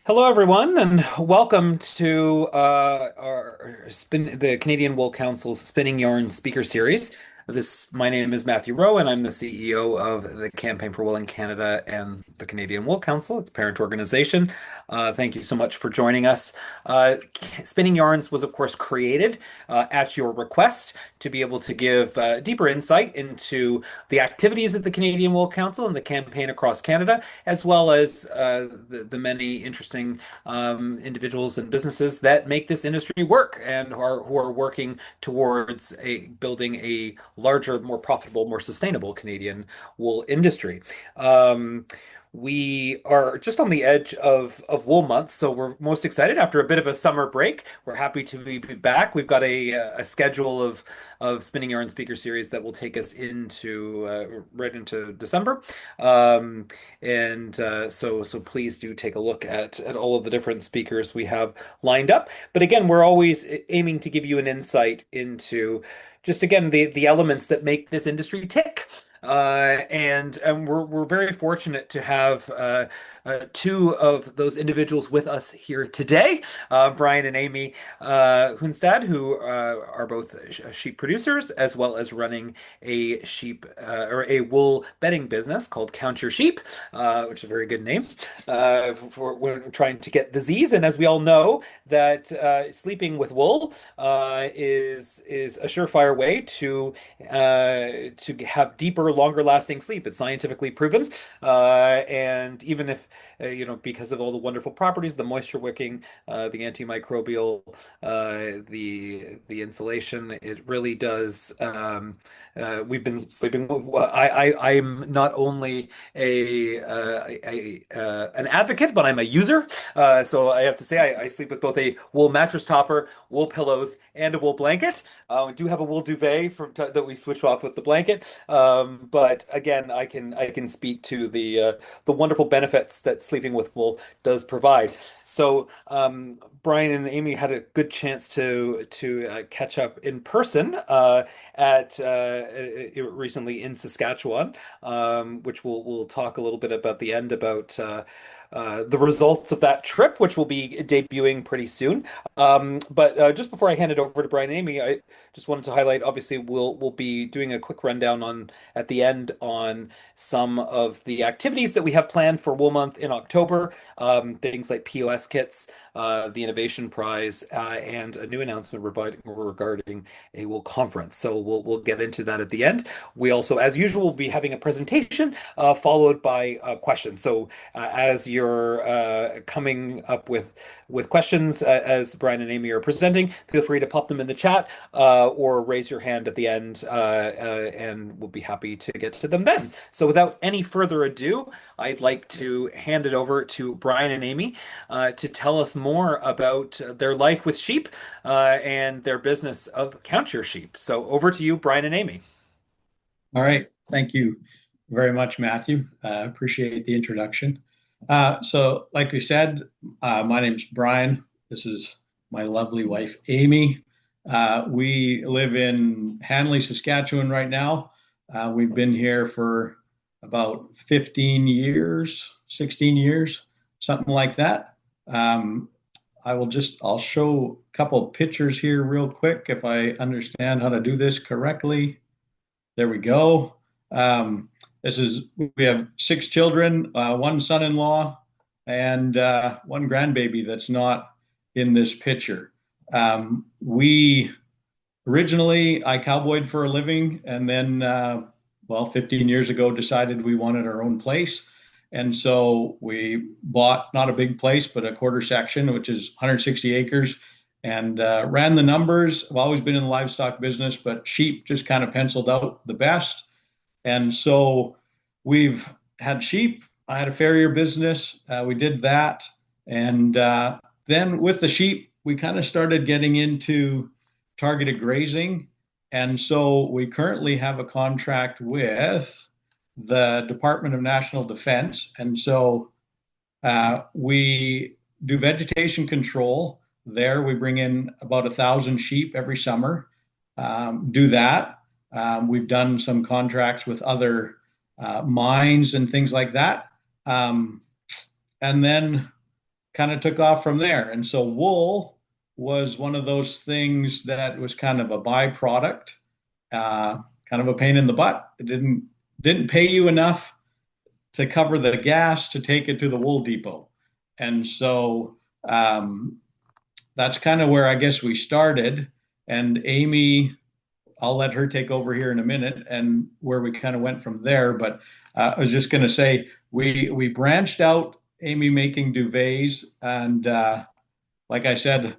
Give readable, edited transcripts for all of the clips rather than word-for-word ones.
Hello, everyone, and welcome to the Canadian Wool Council's Spinning Yarn Speaker Series. My name is Matthew Rowe, and I'm the CEO of the Campaign for Wool in Canada and the Canadian Wool Council, its parent organization. Thank you so much for joining us. Spinning Yarns was, of course, created at your request to be able to give deeper insight into the activities of the Canadian Wool Council and the campaign across Canada, as well as the many interesting individuals and businesses that make this industry work and who are working towards building a larger, more profitable, more sustainable Canadian wool industry. Um, we are just on the edge of Wool Month, so we're most excited after a bit of a summer break. We're happy to be back. We've got a schedule of Spinning Yarn Speaker Series that will take us into right into December. And so please do take a look at all of the different speakers we have lined up. But again, we're always aiming to give you an insight into just again the elements that make this industry tick. And we're very fortunate to have two of those individuals with us here today, Brian and Aimee Hunstad, who are both sheep producers as well as running a sheep or a wool bedding business called Count Your Sheep, which is a very good name for when trying to get disease. And as we all know, that sleeping with wool is a surefire way to have deeper, longer lasting sleep. It's scientifically proven, and even if because of all the wonderful properties, the moisture wicking, the antimicrobial, the insulation, it really does. We've been sleeping. I'm not only an advocate, but I'm a user. So I have to say I sleep with both a wool mattress topper, wool pillows, and a wool blanket. We do have a wool duvet that we switch off with the blanket. But again, I can speak to the wonderful benefits that sleeping with wool does provide. So Brian and Aimee had a good chance to catch up in person at recently in Saskatchewan, which we'll talk a little bit about the end about the results of that trip, which will be debuting pretty soon. But just before I hand it over to Brian and Aimee, I just wanted to highlight. Obviously, we'll be doing a quick rundown on at the end on some of the activities that we have planned for Wool Month in October. Things like POS kits, the Innovation Prize, and a new announcement regarding a Wool conference. So we'll get into that at the end. We also, as usual, will be having a presentation followed by questions. So as you're coming up with questions as Brian and Aimee are presenting, feel free to pop them in the chat or raise your hand at the end, and we'll be happy to get to them then. So without any further ado, I'd like to hand it over to Brian and Aimee to tell us more about their life with sheep and their business of Count Your Sheep. So over to you, Brian and Aimee. All right. Thank you very much, Matthew. Appreciate the introduction. So, like we said, my name's Brian. This is my lovely wife, Aimee. We live in Hanley, Saskatchewan right now. We've been here for about 15 years, 16 years, something like that. Um, I'll show a couple of pictures here real quick if I understand how to do this correctly. There we go. We have six children, one son-in-law, and one grandbaby that's not in this picture. We originally, I cowboyed for a living, and then, 15 years ago, decided we wanted our own place. And so we bought not a big place, but a quarter section, which is 160 acres, and ran the numbers. I've always been in the livestock business, but sheep just kind of penciled out the best. And so we've had sheep. I had a farrier business. We did that. And then with the sheep, we kind of started getting into targeted grazing. And so we currently have a contract with the Department of National Defense. And so we do vegetation control there. We bring in about 1,000 sheep every summer, do that. We've done some contracts with other mines and things like that. And then kind of took off from there. And so wool was one of those things that was kind of a byproduct, kind of a pain in the butt. It didn't pay you enough to cover the gas to take it to the wool depot. And so that's kind of where I guess we started. And Aimee, I'll let her take over here in a minute and where we kind of went from there. But I was just going to say we branched out, Aimee making duvets, and like I said,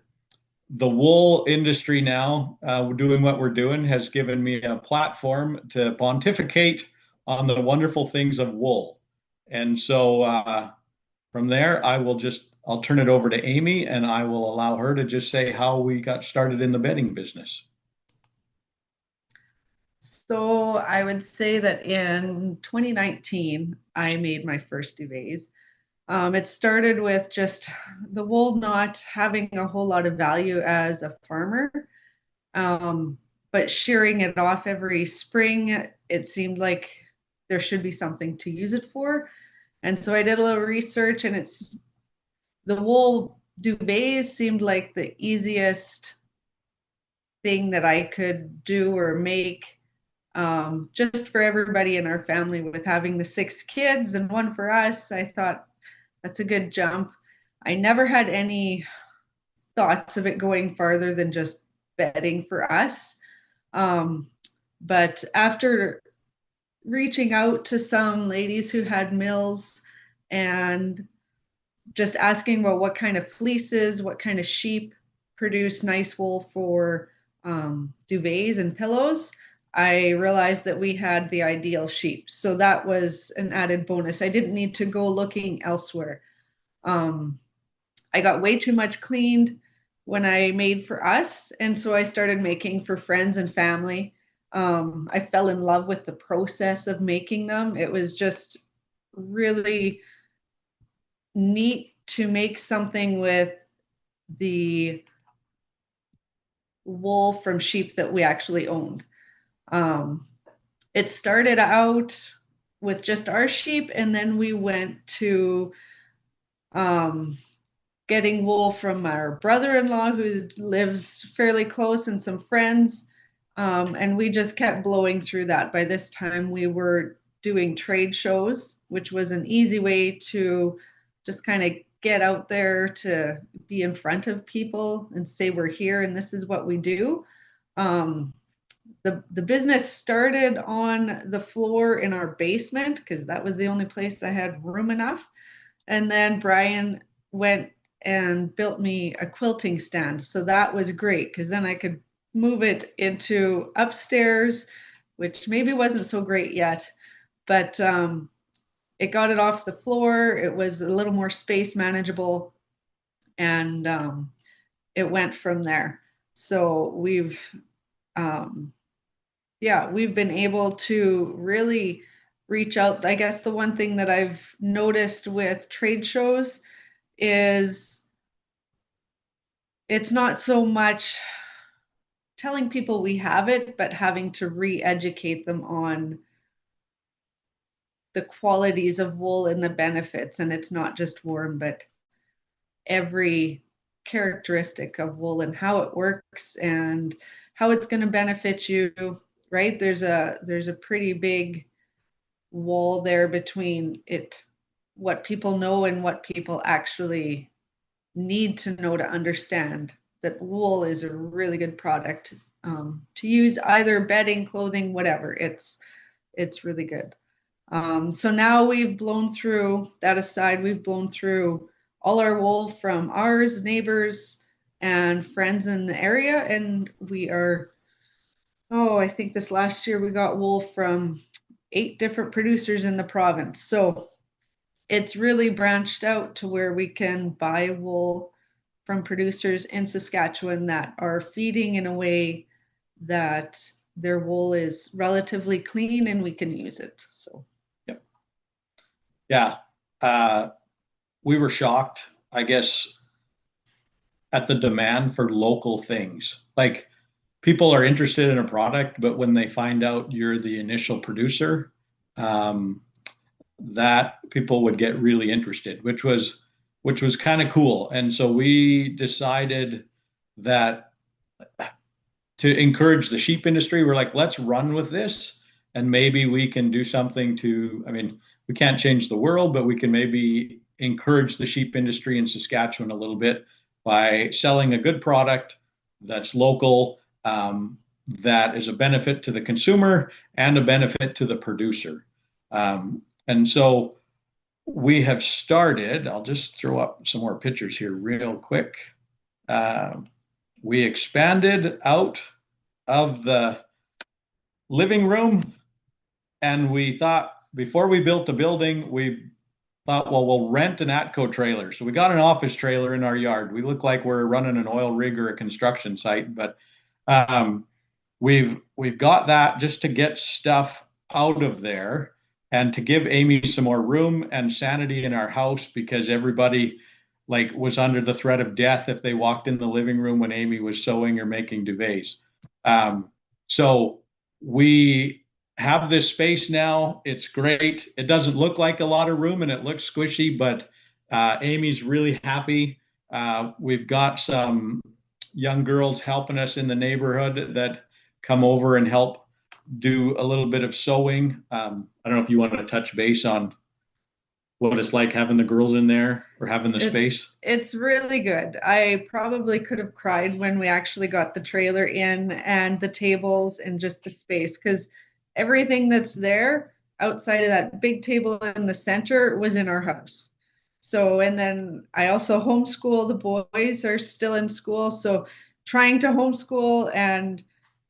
the wool industry now, doing what we're doing, has given me a platform to pontificate on the wonderful things of wool. And so from there, I'll turn it over to Aimee, and I will allow her to just say how we got started in the bedding business. So I would say that in 2019, I made my first duvets. It started with just the wool not having a whole lot of value as a farmer, but shearing it off every spring, it seemed like there should be something to use it for. And so I did a little research, and the wool duvets seemed like the easiest thing that I could do or make, just for everybody in our family. With having the 6 kids and one for us, I thought that's a good jump. I never had any thoughts of it going farther than just bedding for us. But after reaching out to some ladies who had mills and just asking about what kind of fleeces, what kind of sheep produce nice wool for duvets and pillows, I realized that we had the ideal sheep. So that was an added bonus. I didn't need to go looking elsewhere. I got way too much cleaned when I made for us. And so I started making for friends and family. I fell in love with the process of making them. It was just really neat to make something with the wool from sheep that we actually owned. It started out with just our sheep, and then we went to getting wool from our brother-in-law who lives fairly close and some friends. And we just kept blowing through that. By this time, we were doing trade shows, which was an easy way to just kind of get out there to be in front of people and say we're here and this is what we do. The business started on the floor in our basement because that was the only place I had room enough. And then Brian went and built me a quilting stand. So that was great because then I could move it into upstairs, which maybe wasn't so great yet, but it got it off the floor. It was a little more space manageable, and it went from there. So we've been able to really reach out. I guess the one thing that I've noticed with trade shows is it's not so much telling people we have it, but having to re-educate them on the qualities of wool and the benefits. And it's not just warm, but every characteristic of wool and how it works and how it's going to benefit you, right? There's a pretty big wall there between what people know and what people actually need to know to understand that wool is a really good product to use, either bedding, clothing, whatever. It's really good. So now we've blown through that aside. We've blown through all our wool from ours, neighbors, and friends in the area, and we are. I think this last year we got wool from 8 different producers in the province. So it's really branched out to where we can buy wool from producers in Saskatchewan that are feeding in a way that their wool is relatively clean and we can use it. So, yep. Yeah. We were shocked, I guess, at the demand for local things. Like, people are interested in a product, but when they find out you're the initial producer, that people would get really interested, which was which was kind of cool. And so we decided that to encourage the sheep industry, we're like, let's run with this and maybe we can do something to, I mean, we can't change the world, but we can maybe encourage the sheep industry in Saskatchewan a little bit by selling a good product that's local, that is a benefit to the consumer and a benefit to the producer. And so we have started, I'll just throw up some more pictures here real quick. We expanded out of the living room, and we thought before we built the building, we thought, well, we'll rent an Atco trailer. So we got an office trailer in our yard. We look like we're running an oil rig or a construction site, but we've got that just to get stuff out of there and to give Aimee some more room and sanity in our house, because everybody like was under the threat of death if they walked in the living room when Aimee was sewing or making duvets. So we have this space now. It's great. It doesn't look like a lot of room and it looks squishy, but Aimee's really happy. We've got some young girls helping us in the neighborhood that come over and help do a little bit of sewing. I don't know if you want to touch base on what it's like having the girls in there or having the space. It's really good. I probably could have cried when we actually got the trailer in and the tables and just the space, because everything that's there outside of that big table in the center was in our house. So, and then I also homeschool. The boys are still in school. So trying to homeschool and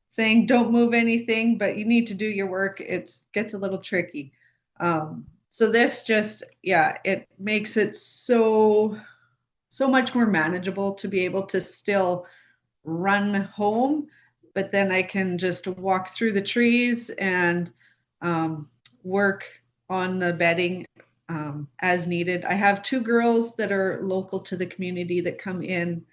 saying don't move anything, but you need to do your work, it gets a little tricky. So this just, yeah, it makes it so much more manageable to be able to still run home, but then I can just walk through the trees and work on the bedding as needed. I have two girls that are local to the community that come in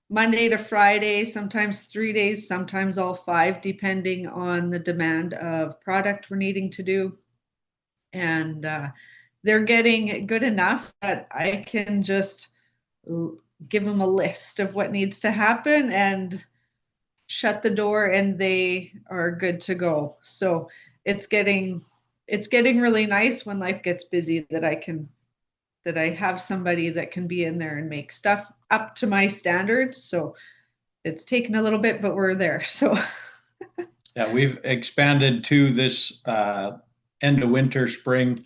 Monday to Friday, sometimes 3 days, sometimes all five, depending on the demand of product we're needing to do. And they're getting good enough that I can just give them a list of what needs to happen and shut the door and they are good to go. So it's getting really nice when life gets busy that I have somebody that can be in there and make stuff up to my standards. So it's taken a little bit, but we're there. So yeah, we've expanded to this end of winter, spring,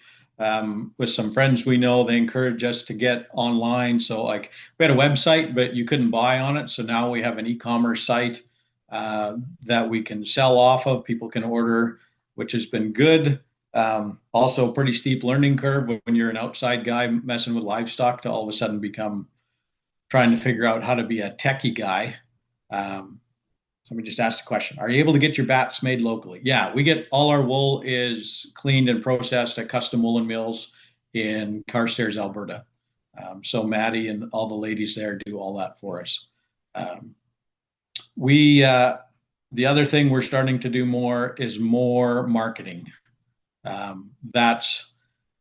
with some friends we know. They encourage us to get online. So like we had a website, but you couldn't buy on it. So now we have an e-commerce site that we can sell off of. People can order, which has been good. Also pretty steep learning curve when you're an outside guy messing with livestock to all of a sudden become trying to figure out how to be a techie guy. So let me just ask the question. Are you able to get your bats made locally? Yeah, we get all our wool is cleaned and processed at Custom Woolen Mills in Carstairs, Alberta. So Maddie and all the ladies there do all that for us. The other thing we're starting to do more is more marketing. That's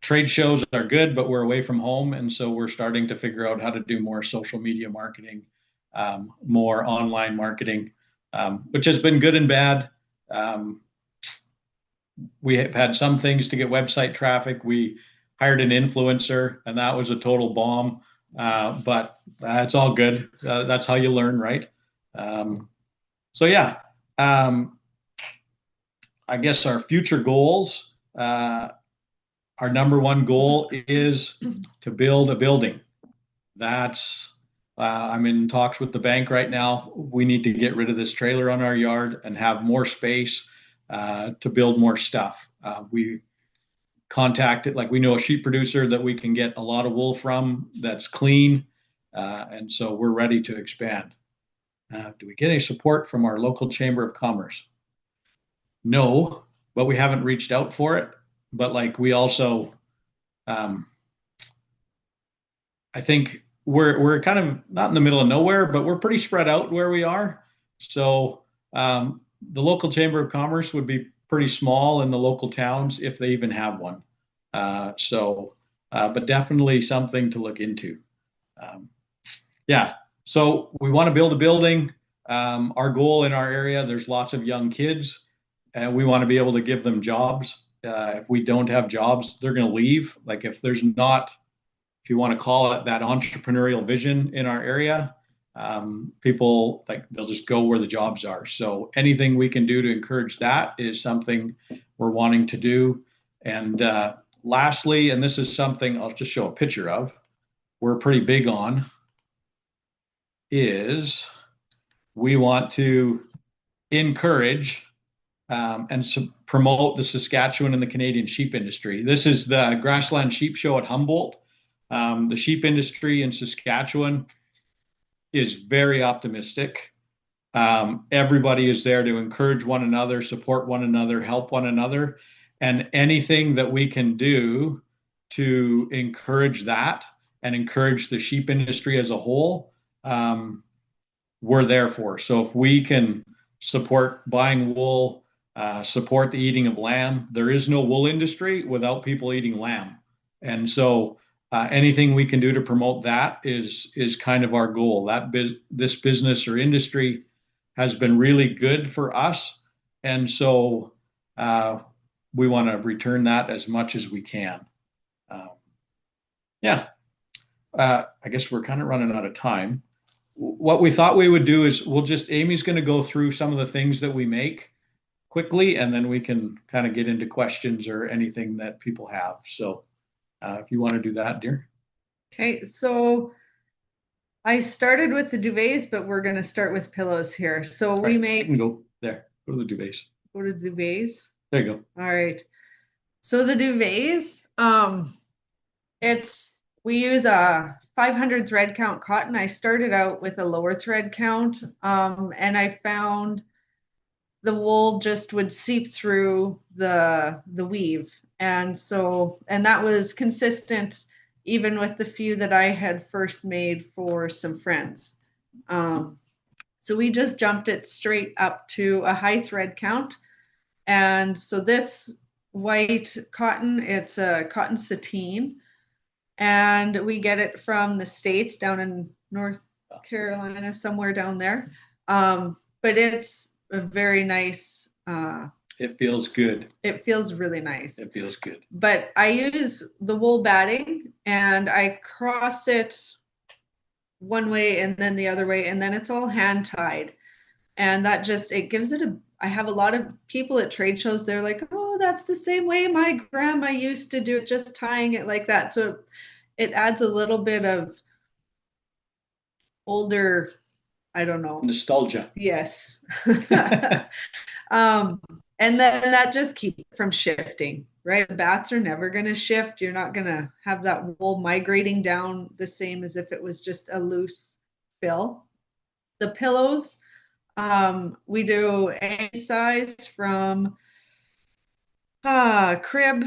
trade shows are good, but we're away from home. And so we're starting to figure out how to do more social media marketing, more online marketing, which has been good and bad. We have had some things to get website traffic. We hired an influencer and that was a total bomb. But it's all good. That's how you learn, right? So yeah, I guess our future goals, our number one goal is to build a building. That's, I'm in talks with the bank right now. We need to get rid of this trailer on our yard and have more space to build more stuff. We contacted, like we know a sheep producer that we can get a lot of wool from that's clean. And so we're ready to expand. Do we get any support from our local Chamber of Commerce? No, but we haven't reached out for it. But like we also, I think we're kind of not in the middle of nowhere, but we're pretty spread out where we are. So the local Chamber of Commerce would be pretty small in the local towns if they even have one. But definitely something to look into. Um, yeah, so we want to build a building. Our goal in our area, there's lots of young kids, and we want to be able to give them jobs. If we don't have jobs, they're going to leave. Like if there's not, if you want to call it that entrepreneurial vision in our area, people like they'll just go where the jobs are. So anything we can do to encourage that is something we're wanting to do. And lastly, and this is something I'll just show a picture of, we're pretty big on, is we want to encourage and promote the Saskatchewan and the Canadian sheep industry. This is the Grassland Sheep Show at Humboldt. The sheep industry in Saskatchewan is very optimistic. Everybody is there to encourage one another, support one another, help one another, and anything that we can do to encourage that and encourage the sheep industry as a whole, we're there for. So if we can support buying wool, support the eating of lamb, there is no wool industry without people eating lamb. And so anything we can do to promote that is kind of our goal. This business or industry has been really good for us, and so we want to return that as much as we can. Yeah, I guess we're kind of running out of time. What we thought we would do is Amy's going to go through some of the things that we make quickly, and then we can kind of get into questions or anything that people have. So if you want to do that, dear. Okay, so I started with the duvets, but we're going to start with pillows here. So we make. You can go there. Go to the duvets. Go to duvets. There you go. All right. So the duvets, we use a 500 thread count cotton. I started out with a lower thread count, and I found the wool just would seep through the weave, and that was consistent even with the few that I had first made for some friends. So we just jumped it straight up to a high thread count, and so this white cotton, it's a cotton sateen, and we get it from the States down in North Carolina, somewhere down there. But it's a very nice. It feels good. It feels really nice. It feels good. But I use the wool batting and I cross it one way and then the other way, and then it's all hand tied. And that just, it gives it I have a lot of people at trade shows, they're like, oh, that's the same way my grandma used to do it, just tying it like that. So it adds a little bit of older, I don't know. Nostalgia. Yes. And then that just keeps it from shifting, right? The bats are never going to shift. You're not going to have that wool migrating down the same as if it was just a loose fill. The pillows, we do any size from crib,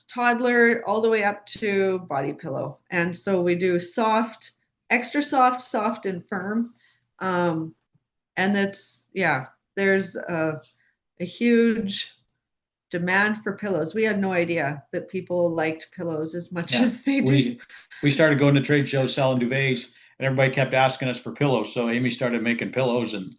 toddler, all the way up to body pillow. And so we do soft, extra soft, soft and firm. And that's, yeah, there's a huge demand for pillows. We had no idea that people liked pillows as much as they do. We started going to trade shows selling duvets, and everybody kept asking us for pillows. So Amy started making pillows, and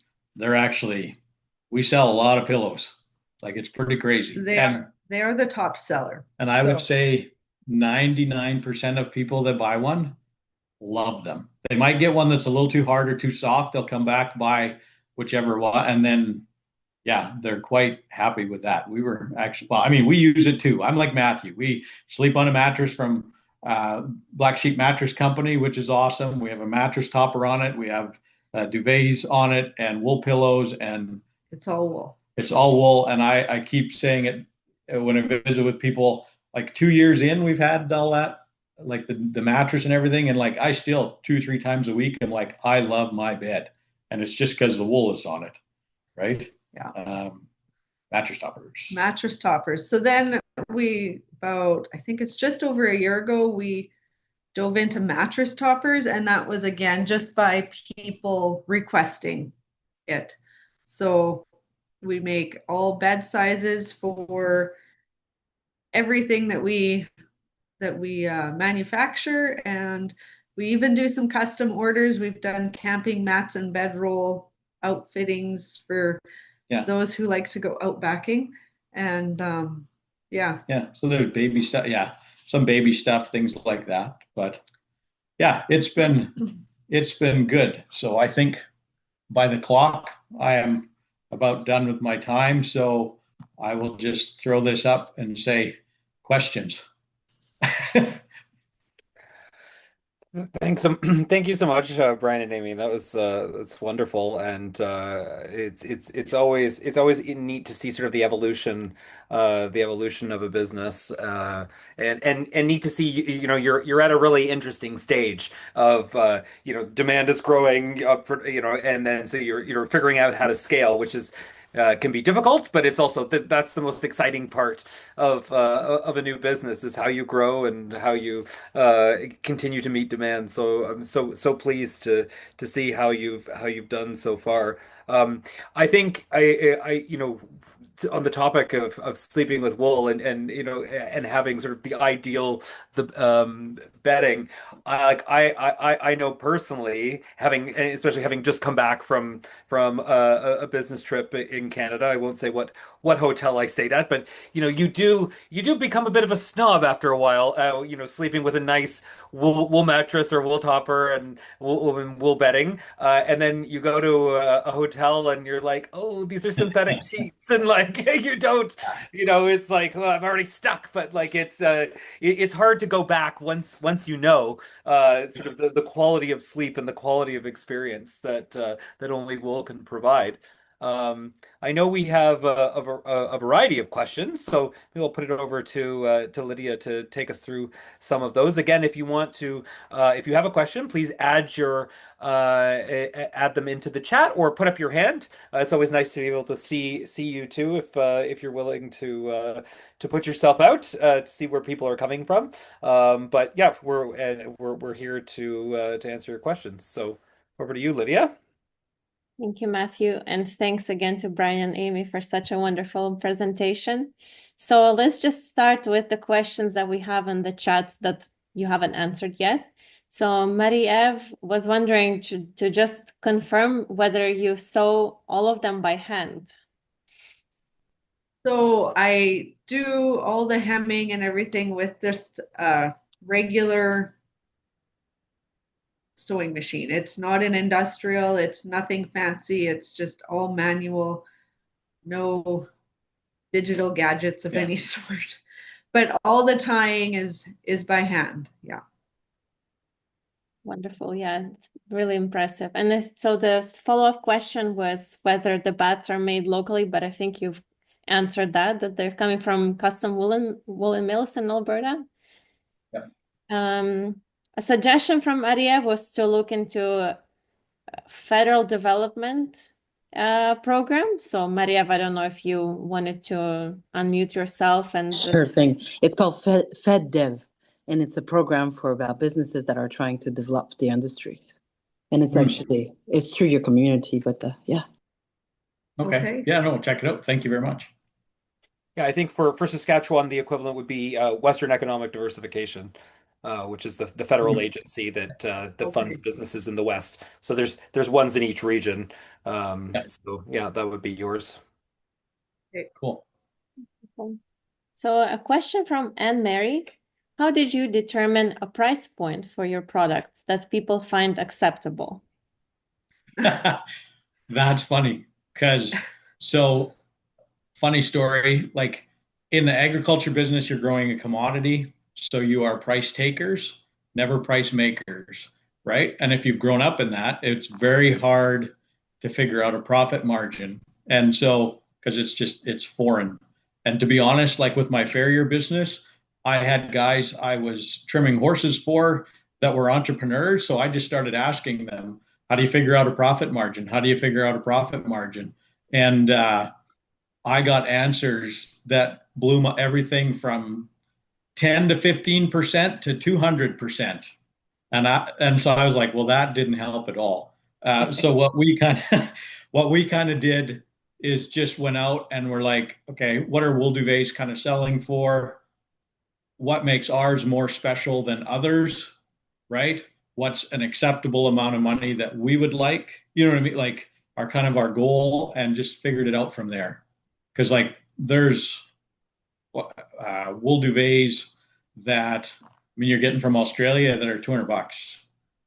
we sell a lot of pillows. Like, it's pretty crazy. They are the top seller. And I would say 99% of people that buy one love them. They might get one that's a little too hard or too soft. They'll come back, buy whichever one, and then yeah, they're quite happy with that. We were actually, well, I mean, we use it too. I'm like Matthew. We sleep on a mattress from Black Sheep Mattress Company, which is awesome. We have a mattress topper on it. We have duvets on it and wool pillows, and it's all wool. It's all wool. And I keep saying it when I visit with people, like 2 years in, we've had all that, like the mattress and everything. And like, I still 2-3 times a week, I'm like, I love my bed. And it's just because the wool is on it. Right. Yeah. Mattress toppers. Mattress toppers. So then I think it's just over a year ago, we dove into mattress toppers, and that was again just by people requesting it. So we make all bed sizes for everything that we manufacture, and We even do some custom orders. We've done camping mats and bedroll outfittings for Yeah. those who like to go outbacking. And yeah. Yeah. So there's baby stuff. Yeah. Some baby stuff, things like that. But yeah, it's been good. So I think by the clock, I am about done with my time. So I will just throw this up and say questions. Thanks, thank you so much, Brian and Amy. That's wonderful, and it's always neat to see sort of the evolution of a business, and neat to see you're at a really interesting stage of demand is growing up for and then so you're figuring out how to scale, which is. Can be difficult, but it's also that's the most exciting part of a new business is how you grow and how you continue to meet demand. So I'm so pleased to see how you've done so far. I think on the topic of sleeping with wool and having sort of the ideal the bedding. I know personally having and especially having just come back from a business trip in Canada. I won't say what hotel I stayed at, but you do become a bit of a snob after a while. Sleeping with a nice wool mattress or wool topper and wool bedding, and then you go to a hotel and you're like, oh, these are synthetic sheets, and like you don't, it's like, well, I'm already stuck. But like it's hard to go back once sort of the quality of sleep and the quality of experience that only wool can provide. I know we have a variety of questions, so maybe we'll put it over to Lydia to take us through some of those. Again, if you have a question, please add them into the chat or put up your hand. It's always nice to be able to see you too if you're willing to put yourself out to see where people are coming from. But yeah, we're here to answer your questions. So over to you, Lydia. Thank you, Matthew. And thanks again to Brian and Amy for such a wonderful presentation. So let's just start with the questions that we have in the chat that you haven't answered yet. So Marie-Eve was wondering to just confirm whether you sew all of them by hand. So I do all the hemming and everything with just a regular sewing machine. It's not an industrial, it's nothing fancy, it's just all manual, no digital gadgets of any sort. But all the tying is by hand. Yeah. Wonderful. Yeah, it's really impressive. And so the follow-up question was whether the bats are made locally, but I think you've answered that they're coming from custom woolen mills in Alberta. Yeah. A suggestion from Maria was to look into federal development program. So Maria, I don't know if you wanted to unmute yourself and Sure thing. It's called FedDev, and it's a program for about businesses that are trying to develop the industries. And it's actually it's through your community, but yeah. Okay. Yeah, no, check it out. Thank you very much. Yeah, I think for Saskatchewan, the equivalent would be Western Economic Diversification, which is the federal agency that funds businesses in the West. So there's ones in each region. So yeah, that would be yours. Okay, cool. So a question from Anne Mary. How did you determine a price point for your products that people find acceptable? That's funny funny story, like in the agriculture business, you're growing a commodity. So you are price takers, never price makers, right? And if you've grown up in that, it's very hard to figure out a profit margin. And so, because it's foreign. And to be honest, like with my farrier business, I had guys I was trimming horses for that were entrepreneurs. So I just started asking them, how do you figure out a profit margin? How do you figure out a profit margin? And I got answers that blew everything from 10 to 15% to 200%. And so I was like, well, that didn't help at all. So what we kind of did is just went out and we're like, okay, what are wool duvets kind of selling for? What makes ours more special than others, right? what's an acceptable amount of money that we would like, you know what I mean? Like our kind of our goal, and just figured it out from there. Because like there's wool duvets that, I mean, you're getting from Australia that are $200,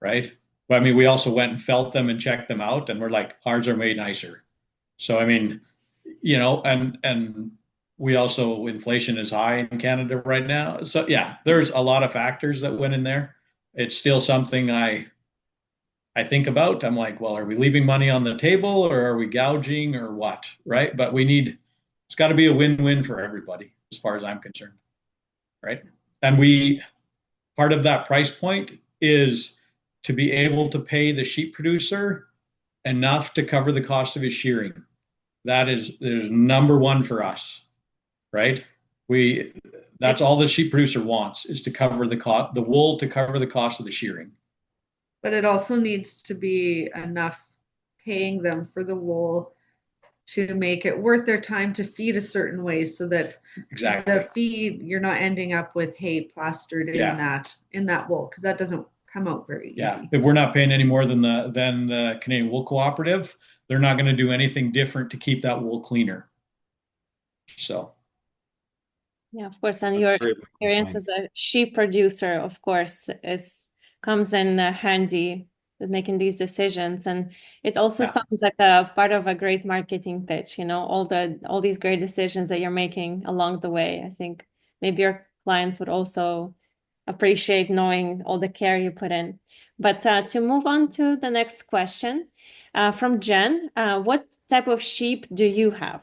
right? But I mean, we also went and felt them and checked them out, and we're like, ours are way nicer. So I mean, you know, and we also, inflation is high in Canada right now. So yeah, there's a lot of factors that went in there. It's still something I think about. I'm like, well, are we leaving money on the table, or are we gouging, or what? Right? But it's got to be a win-win for everybody, as far as I'm concerned. Right? And part of that price point is to be able to pay the sheep producer enough to cover the cost of his shearing. That is number one for us, right? That's all the sheep producer wants, is to cover the wool, to cover the cost of the shearing. But it also needs to be enough paying them for the wool to make it worth their time to feed a certain way, so that Exactly. the feed, you're not ending up with hay plastered in that wool, because that doesn't come out very easy. Yeah, if we're not paying any more than the Canadian Wool Cooperative, they're not going to do anything different to keep that wool cleaner. So Yeah, of course, and your experience as a sheep producer, of course, comes in handy with making these decisions. And it also sounds like a part of a great marketing pitch, you know, all these great decisions that you're making along the way. I think maybe your clients would also appreciate knowing all the care you put in. But to move on to the next question, from Jen, what type of sheep do you have?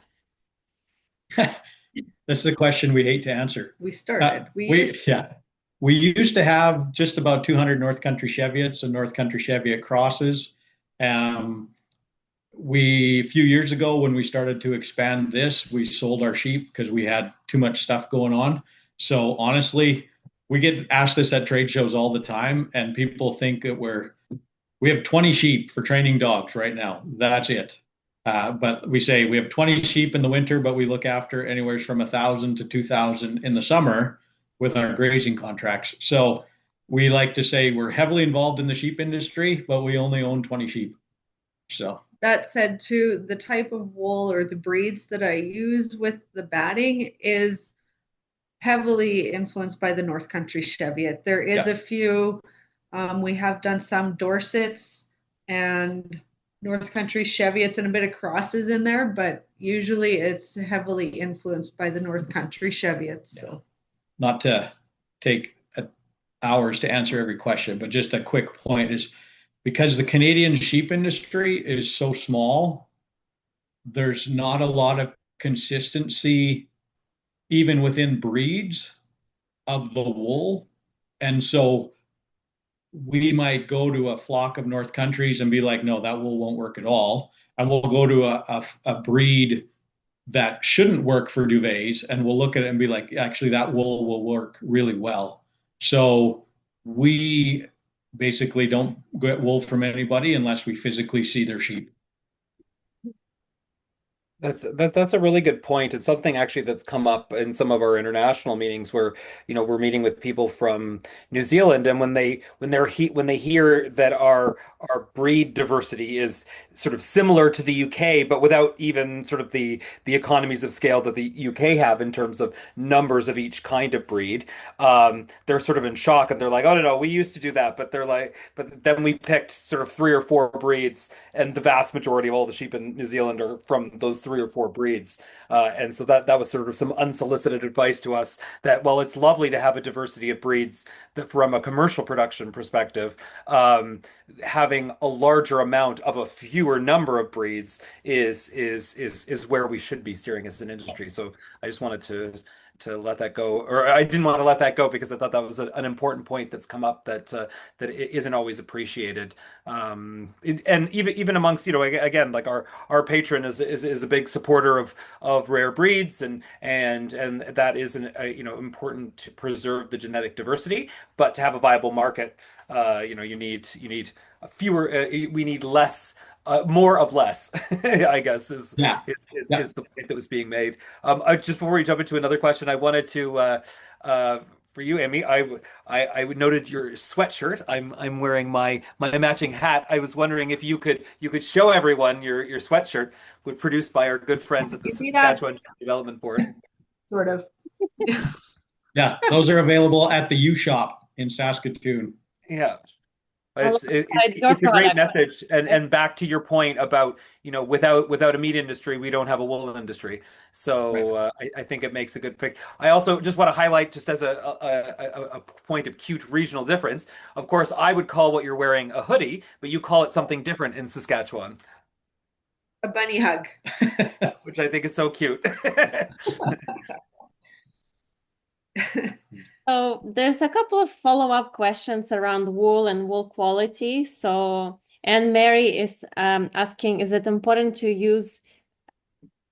this is a question we hate to answer. We started. We used to have just about 200 North Country Cheviots and North Country Cheviot crosses. A few years ago, when we started to expand this, we sold our sheep because we had too much stuff going on. So honestly, we get asked this at trade shows all the time, and people think that we have 20 sheep for training dogs right now. That's it. But we say we have 20 sheep in the winter, but we look after anywhere from 1,000 to 2,000 in the summer with our grazing contracts. So we like to say we're heavily involved in the sheep industry, but we only own 20 sheep. So that said, too, the type of wool or the breeds that I use with the batting is heavily influenced by the North Country Cheviot. There is a few, we have done some Dorsets and North Country Cheviots and a bit of crosses in there, but usually it's heavily influenced by the North Country Cheviots. So, not to take hours to answer every question, but just a quick point is, because the Canadian sheep industry is so small, there's not a lot of consistency even within breeds of the wool. And so we might go to a flock of North Countries and be like, no, that wool won't work at all. And we'll go to a breed that shouldn't work for duvets, and we'll look at it and be like, actually, that wool will work really well. So we basically don't get wool from anybody unless we physically see their sheep. That's a really good point. It's something actually that's come up in some of our international meetings where, we're meeting with people from New Zealand, and when they hear that our breed diversity is sort of similar to the UK, but without even sort of the economies of scale that the UK have in terms of numbers of each kind of breed, they're sort of in shock, and they're like, oh no, we used to do that, but then we picked sort of 3 or 4 breeds, and the vast majority of all the sheep in New Zealand are from those 3 or 4 breeds. And so that was sort of some unsolicited advice to us that, while it's lovely to have a diversity of breeds that from a commercial production perspective, having a larger amount of a fewer number of breeds is where we should be steering as an industry. So I just wanted to let that go, or I didn't want to let that go, because I thought that was an important point that's come up that isn't always appreciated. And even amongst, again, like our patron is a big supporter of rare breeds, and that is important to preserve the genetic diversity, but to have a viable market, you need fewer, we need less, more of less, I guess is the point that was being made. Just before we jump into another question, I wanted to For you, Aimee, I noted your sweatshirt. I'm wearing my matching hat. I was wondering if you could show everyone your sweatshirt, produced by our good friends at the You see that? Saskatchewan Development Board. Sort of. Yeah, those are available at the U Shop in Saskatoon. Yeah. Alongside your It's a great product. message, and back to your point about, without a meat industry, we don't have a wool industry. Right. So I think it makes a good pick. I also just want to highlight, just as a point of cute regional difference. Of course, I would call what you're wearing a hoodie, but you call it something different in Saskatchewan, A bunny hug. which I think is so cute. So there's a couple of follow-up questions around wool and wool quality. So Anne Mary is asking, is it important to use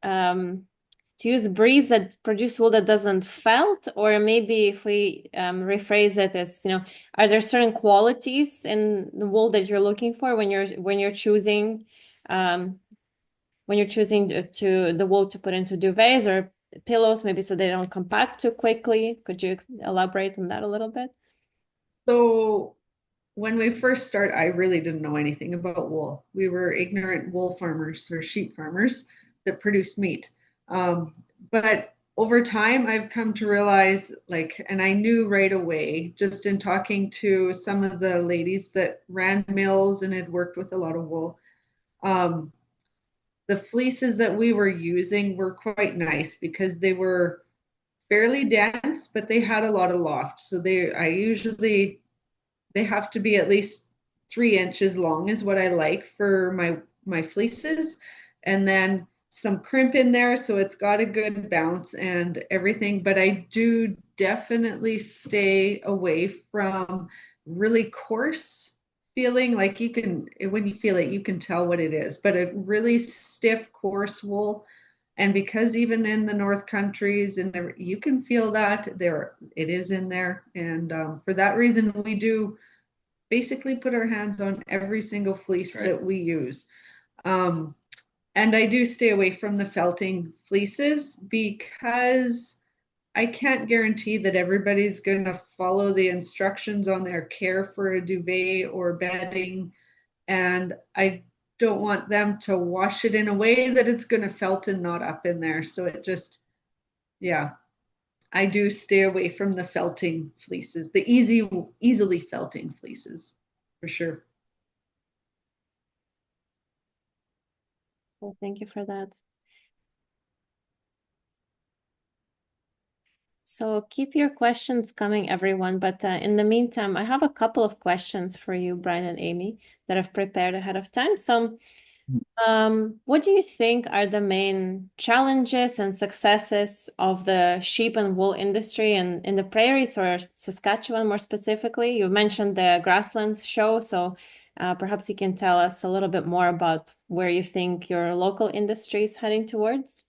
breeds that produce wool that doesn't felt? Or maybe if we rephrase it as, are there certain qualities in the wool that you're looking for when you're choosing the wool to put into duvets or pillows, maybe so they don't compact too quickly? Could you elaborate on that a little bit? So when we first started, I really didn't know anything about wool. We were ignorant wool farmers or sheep farmers that produced meat. But over time, I've come to realize, and I knew right away, just in talking to some of the ladies that ran mills and had worked with a lot of wool, the fleeces that we were using were quite nice because they were fairly dense, but they had a lot of loft. So they have to be at least 3 inches long is what I like for my fleeces, and then some crimp in there so it's got a good bounce and everything. But I do definitely stay away from really coarse feeling, like when you feel it, you can tell what it is, but a really stiff, coarse wool. And because even in the North countries, and you can feel that it is in there. And for that reason, we do basically put our hands on every single fleece that we use. And I do stay away from the felting fleeces because I can't guarantee that everybody's going to follow the instructions on their care for a duvet or bedding. And I don't want them to wash it in a way that it's going to felt and knot up in there. So it just, yeah, I do stay away from the felting fleeces, the easily felting fleeces, for sure. Well, thank you for that. So keep your questions coming, everyone. But in the meantime, I have a couple of questions for you, Brian and Aimee, that I've prepared ahead of time. So what do you think are the main challenges and successes of the sheep and wool industry in the prairies, or Saskatchewan more specifically? You mentioned the grasslands show, so perhaps you can tell us a little bit more about where you think your local industry is heading towards.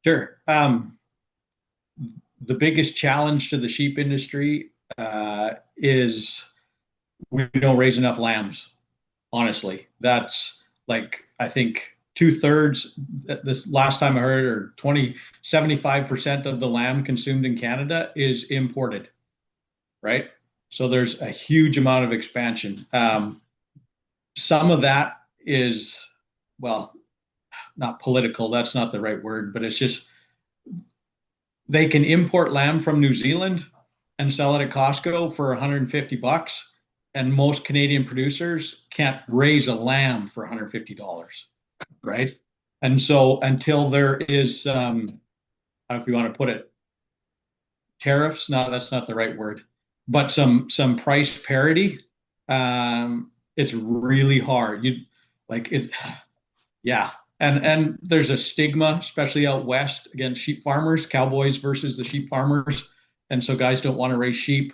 Sure. The biggest challenge to the sheep industry is we don't raise enough lambs. Honestly, that's I think 2/3, this last time I heard, or 75% of the lamb consumed in Canada is imported, right? So there's a huge amount of expansion. Some of that is, well, not political, that's not the right word, but it's just they can import lamb from New Zealand and sell it at Costco for $150. And most Canadian producers can't raise a lamb for $150, right? And so until there is, if you want to put it, tariffs, no, that's not the right word, but some price parity, it's really hard. Yeah. And there's a stigma, especially out west, against sheep farmers, cowboys versus the sheep farmers. And so guys don't want to raise sheep.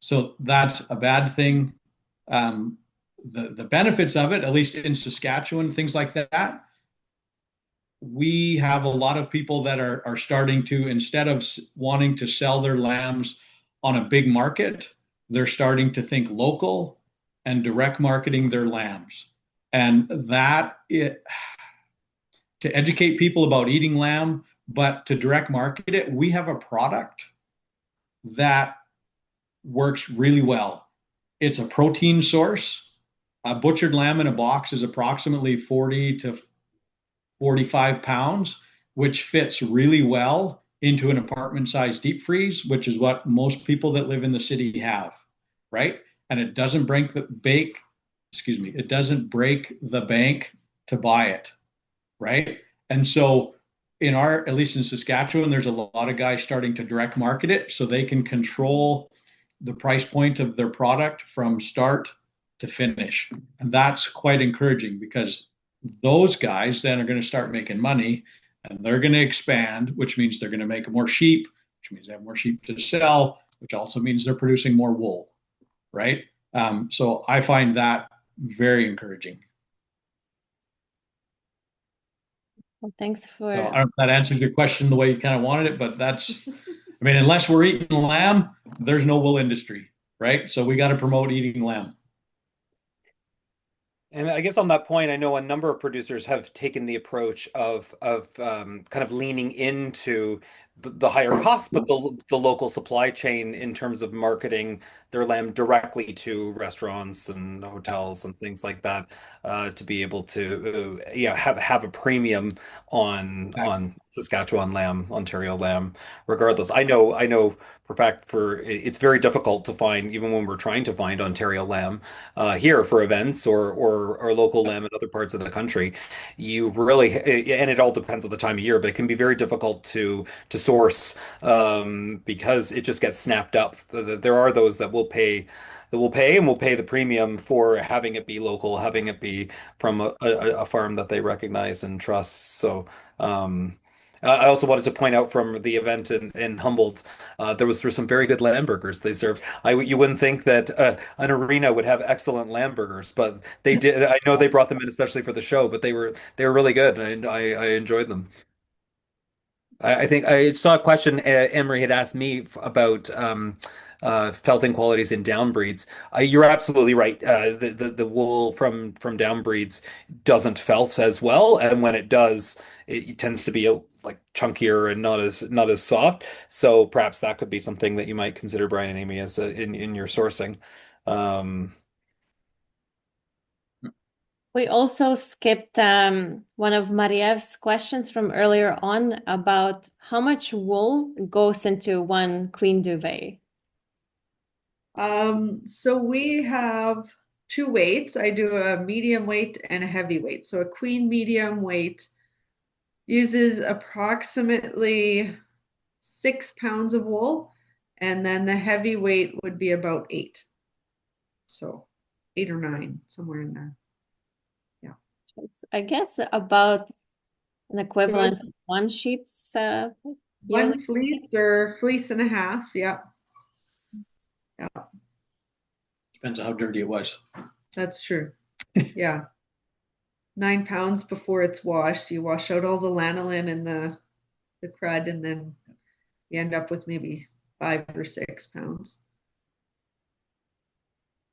So that's a bad thing. The benefits of it, at least in Saskatchewan, things like that, we have a lot of people that are starting to, instead of wanting to sell their lambs on a big market, they're starting to think local and direct marketing their lambs. And to educate people about eating lamb, But to direct market it, we have a product that works really well. It's a protein source. A butchered lamb in a box is approximately 40 to 45 pounds, which fits really well into an apartment size deep freeze, which is what most people that live in the city have, right? And it doesn't break the bake, excuse me, it doesn't break the bank to buy it, right? And so at least in Saskatchewan, there's a lot of guys starting to direct market it so they can control the price point of their product from start to finish. And that's quite encouraging because those guys then are going to start making money and they're going to expand, which means they're going to make more sheep, which means they have more sheep to sell, which also means they're producing more wool, right? So I find that very encouraging. Well, thanks for. So I don't know if that answers your question the way you kind of wanted it, but that's, I mean, unless we're eating lamb, there's no wool industry, right? So we got to promote eating lamb. And I guess on that point, I know a number of producers have taken the approach of kind of leaning into the higher costs, but the local supply chain in terms of marketing their lamb directly to restaurants and hotels and things like that, to be able to have a premium on Saskatchewan lamb, Ontario lamb, regardless. I know for a fact it's very difficult to find, even when we're trying to find Ontario lamb here for events or local lamb in other parts of the country. You really, and it all depends on the time of year, but it can be very difficult to source, because it just gets snapped up. There are those that will pay the premium for having it be local, having it be from a farm that they recognize and trust. So. I also wanted to point out from the event in Humboldt, there were some very good lamb burgers they served. You wouldn't think that an arena would have excellent lamb burgers, but they did. I know they brought them in especially for the show, but they were really good, and I enjoyed them. I think I saw a question Emery had asked me about felting qualities in down breeds. You're absolutely right. The wool from down breeds doesn't felt as well, and when it does, it tends to be like chunkier and not as soft. So perhaps that could be something that you might consider, Brian and Amy, as in your sourcing. Um, We also skipped one of Mariev's questions from earlier on about how much wool goes into one queen duvet. So we have two weights. I do a medium weight and a heavy weight. So a queen medium weight uses approximately 6 pounds of wool, and then the heavy weight would be about 8. So 8 or 9, somewhere in there. Yeah. It's, I guess, about an equivalent So of one sheep's one fleece or fleece and a half. Yeah. Yeah. Depends on how dirty it was. That's true. Yeah. 9 pounds before it's washed. You wash out all the lanolin and the crud, and then you end up with maybe 5 or 6 pounds.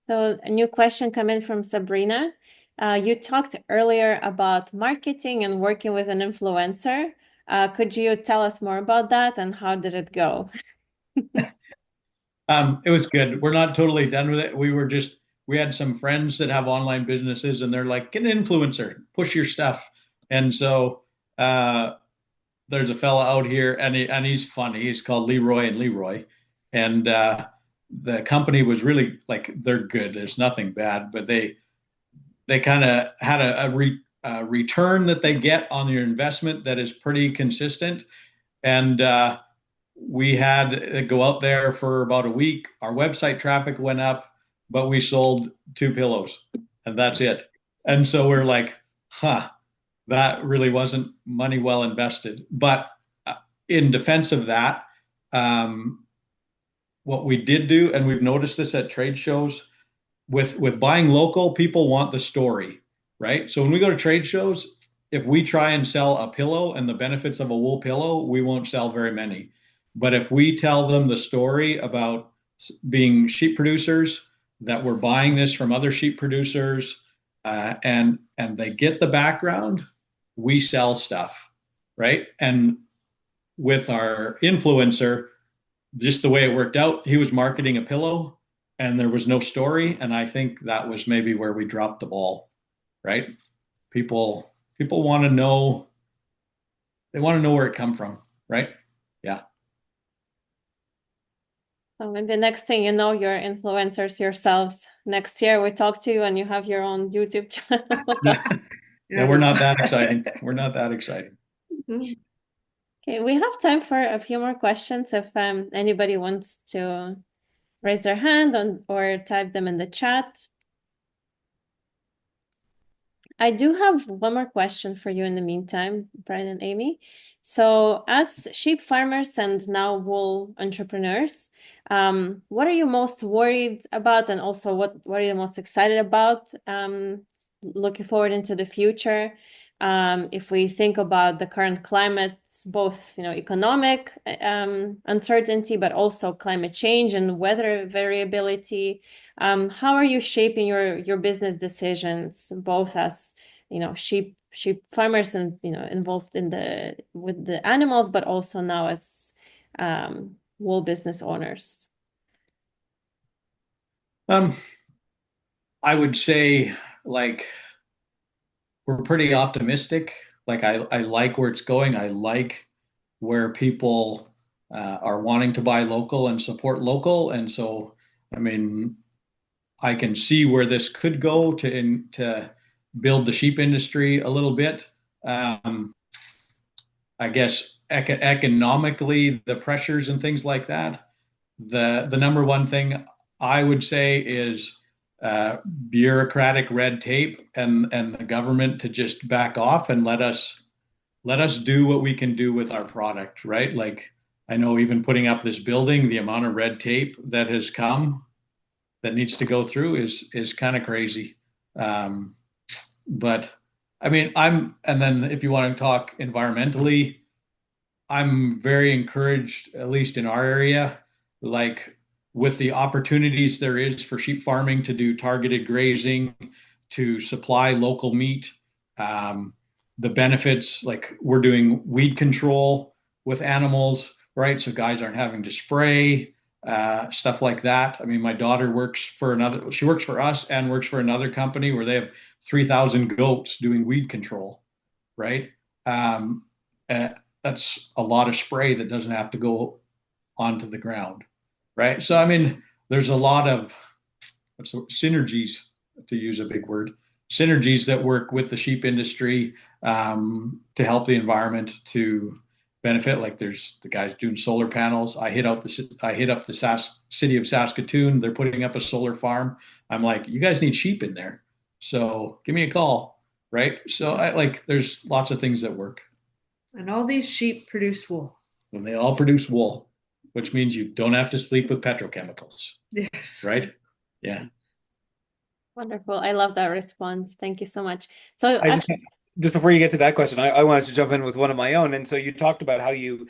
So a new question coming from Sabrina. You talked earlier about marketing and working with an influencer. Could you tell us more about that and how did it go? It was good. We're not totally done with it. We had some friends that have online businesses and they're like, get an influencer, push your stuff. And so there's a fella out here and he's funny. He's called Leroy and Leroy. And the company was really like, they're good. There's nothing bad, but they kind of had a return that they get on your investment that is pretty consistent. And we had to go out there for about a week. Our website traffic went up, but we sold 2 pillows and that's it. And so we're like, that really wasn't money well invested. But in defense of that, what we did do, and we've noticed this at trade shows, with buying local, people want the story, right? So when we go to trade shows, if we try and sell a pillow and the benefits of a wool pillow, we won't sell very many. But if we tell them the story about being sheep producers, that we're buying this from other sheep producers, and they get the background, we sell stuff, right? And with our influencer, just the way it worked out, he was marketing a pillow and there was no story. And I think that was maybe where we dropped the ball, right? People want to know, they want to know where it come from, right? Yeah. So maybe next thing you know, you're influencers yourselves. Next year we talk to you and you have your own YouTube channel. Yeah, we're not that exciting. We're not that exciting. Okay, we have time for a few more questions if anybody wants to raise their hand or type them in the chat. I do have one more question for you in the meantime, Brian and Aimee. So, as sheep farmers and now wool entrepreneurs, what are you most worried about, and also what are you most excited about looking forward into the future? If we think about the current climate, both economic uncertainty, but also climate change and weather variability. How are you shaping your business decisions, both as sheep farmers and involved with the animals, but also now as wool business owners? I would say like we're pretty optimistic. Like I like where it's going. I like where people are wanting to buy local and support local. And so, I mean, I can see where this could go to build the sheep industry a little bit. I guess economically, the pressures and things like that. The number one thing I would say is bureaucratic red tape and the government to just back off and let us do what we can do with our product, right? Like I know even putting up this building, the amount of red tape that has come that needs to go through is kind of crazy. But I mean, and then if you want to talk environmentally, I'm very encouraged, at least in our area, like with the opportunities there is for sheep farming to do targeted grazing, to supply local meat, the benefits, like we're doing weed control with animals, right? So guys aren't having to spray, stuff like that. I mean, my daughter she works for us and works for another company where they have 3,000 goats doing weed control, right? That's a lot of spray that doesn't have to go onto the ground, right? So, I mean, there's a lot of synergies, to use a big word, synergies that work with the sheep industry to help the environment to benefit. Like there's the guys doing solar panels. I hit up the city of Saskatoon. They're putting up a solar farm. I'm like, you guys need sheep in there, so give me a call, right? So there's lots of things that work. And all these sheep produce wool. And they all produce wool, which means you don't have to sleep with petrochemicals. Yes. Right? Yeah. Wonderful. I love that response. Thank you so much. So just before you get to that question, I wanted to jump in with one of my own. And so you talked about how you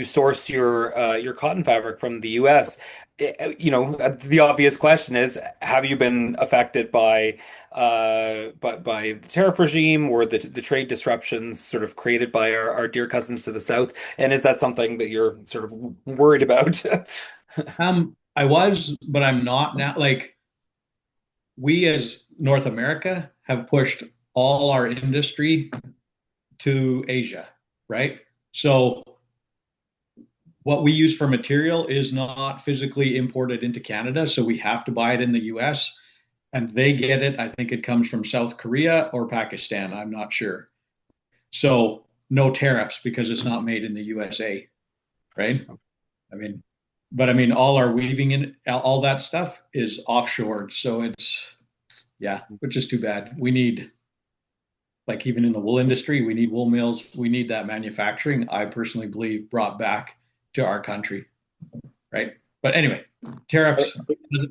source your cotton fabric from the U.S. The obvious question is, have you been affected by the tariff regime or the trade disruptions sort of created by our dear cousins to the south? And is that something that you're sort of worried about? I was, but I'm not now. Like we as North America have pushed all our industry to Asia, right? So what we use for material is not physically imported into Canada, so we have to buy it in the US and they get it. I think it comes from South Korea or Pakistan, I'm not sure. So no tariffs because it's not made in the USA, right? I mean, all our weaving and all that stuff is offshored. So which is too bad. We need, like even in the wool industry, we need wool mills. We need that manufacturing, I personally believe, brought back to our country, right? But anyway, tariffs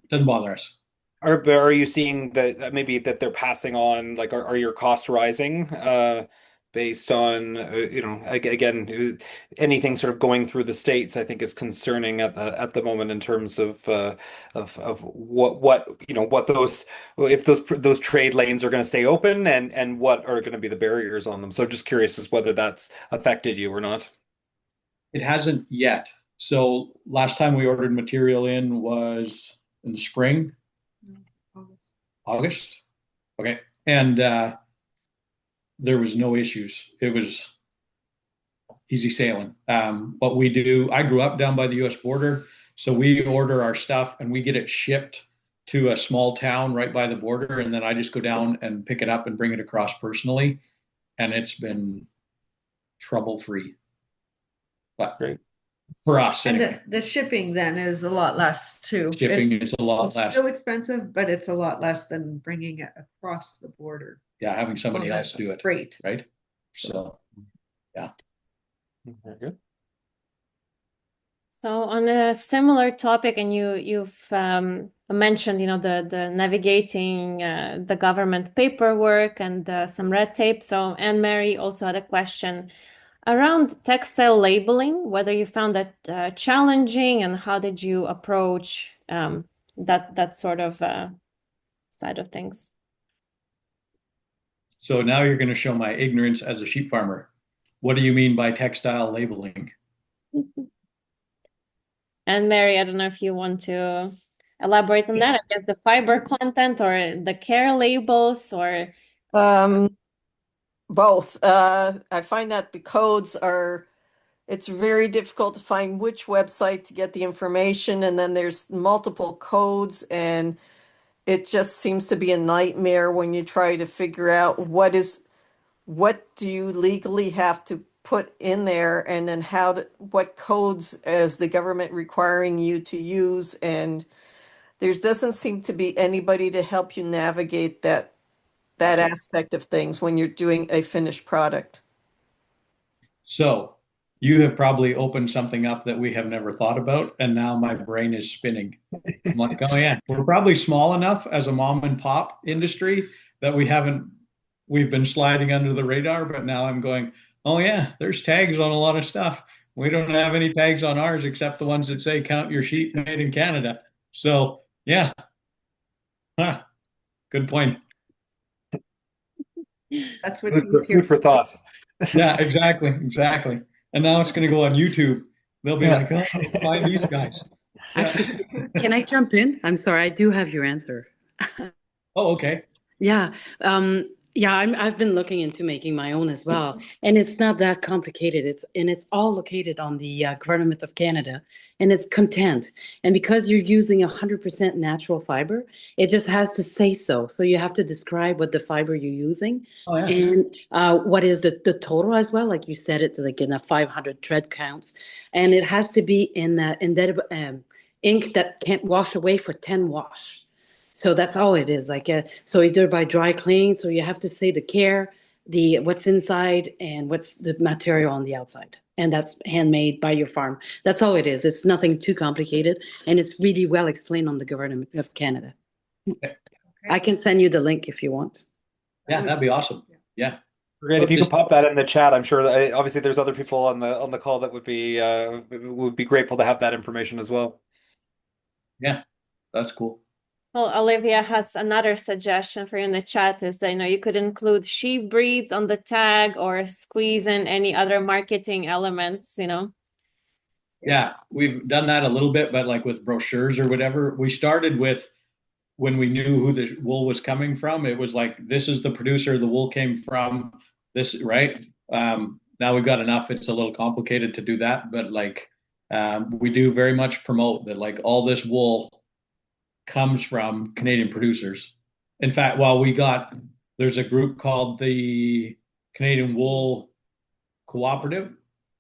doesn't bother us. Are you seeing that maybe that they're passing on, like, are your costs rising based on, again, anything sort of going through the States, I think is concerning at the moment in terms of what those, if those trade lanes are going to stay open and what are going to be the barriers on them. So just curious as whether that's affected you or not. It hasn't yet. So last time we ordered material in was in the spring, August. Okay. And there was no issues. It was easy sailing. What we do, I grew up down by the US border. So we order our stuff and we get it shipped to a small town right by the border. And then I just go down and pick it up and bring it across personally. And it's been trouble free. But Great. for us, And anyway, the shipping then is a lot less too. shipping is a lot It's less. still expensive, but it's a lot less than bringing it across the border. Yeah, having somebody on else do it. Freight. Right. So, yeah. Very good. So on a similar topic, and you've mentioned, the navigating the government paperwork and some red tape. So Anne Mary also had a question around textile labeling, whether you found that challenging, and how did you approach that sort of side of things? So now you're going to show my ignorance as a sheep farmer. What do you mean by textile labeling? And Mary, I don't know if you want to elaborate on that. I guess the fiber content or the care labels or Both. I find that the codes are, it's very difficult to find which website to get the information, and then there's multiple codes, and it just seems to be a nightmare when you try to figure out what do you legally have to put in there, and then what codes is the government requiring you to use, and there doesn't seem to be anybody to help you navigate that aspect of things when you're doing a finished product. So you have probably opened something up that we have never thought about, and now my brain is spinning. I'm like, oh yeah, we're probably small enough as a mom and pop industry that we've been sliding under the radar, but now I'm going, oh yeah, there's tags on a lot of stuff. We don't have any tags on ours except the ones that say count your sheep made in Canada. So yeah, good point. That's what Food he's for, here food for thought. Yeah, exactly. And now it's going to go on YouTube. They'll be like, oh, find these guys. Actually, can I jump in? I'm sorry, I do have your answer. Oh, okay. Yeah, I've been looking into making my own as well, and it's not that complicated. It's all located on the government of Canada, and it's content. And because you're using 100% natural fiber, it just has to say so. So you have to describe what the fiber you're using, Oh, yeah. and what is the total as well. Like you said, it's like in a 500 thread counts, and it has to be in indelible ink that can't wash away for 10 wash. So that's all it is. Like, so either by dry clean, so you have to say the care, the what's inside, and what's the material on the outside, and that's handmade by your farm. That's all it is. It's nothing too complicated, and it's really well explained on the government of Canada. I can send you the link if you want. Yeah, that'd be awesome. Yeah. Great. If you could pop that in the chat, I'm sure that obviously there's other people on the call that would be grateful to have that information as well. Yeah, that's cool. Well, Olivia has another suggestion for you in the chat is that, you could include sheep breeds on the tag or squeeze in any other marketing elements, Yeah, we've done that a little bit, but like with brochures or whatever, we started with when we knew who the wool was coming from, it was like, this is the producer the wool came from, this, right? Now we've got enough, it's a little complicated to do that, but like we do very much promote that like all this wool comes from Canadian producers. In fact, there's a group called the Canadian Wool Cooperative,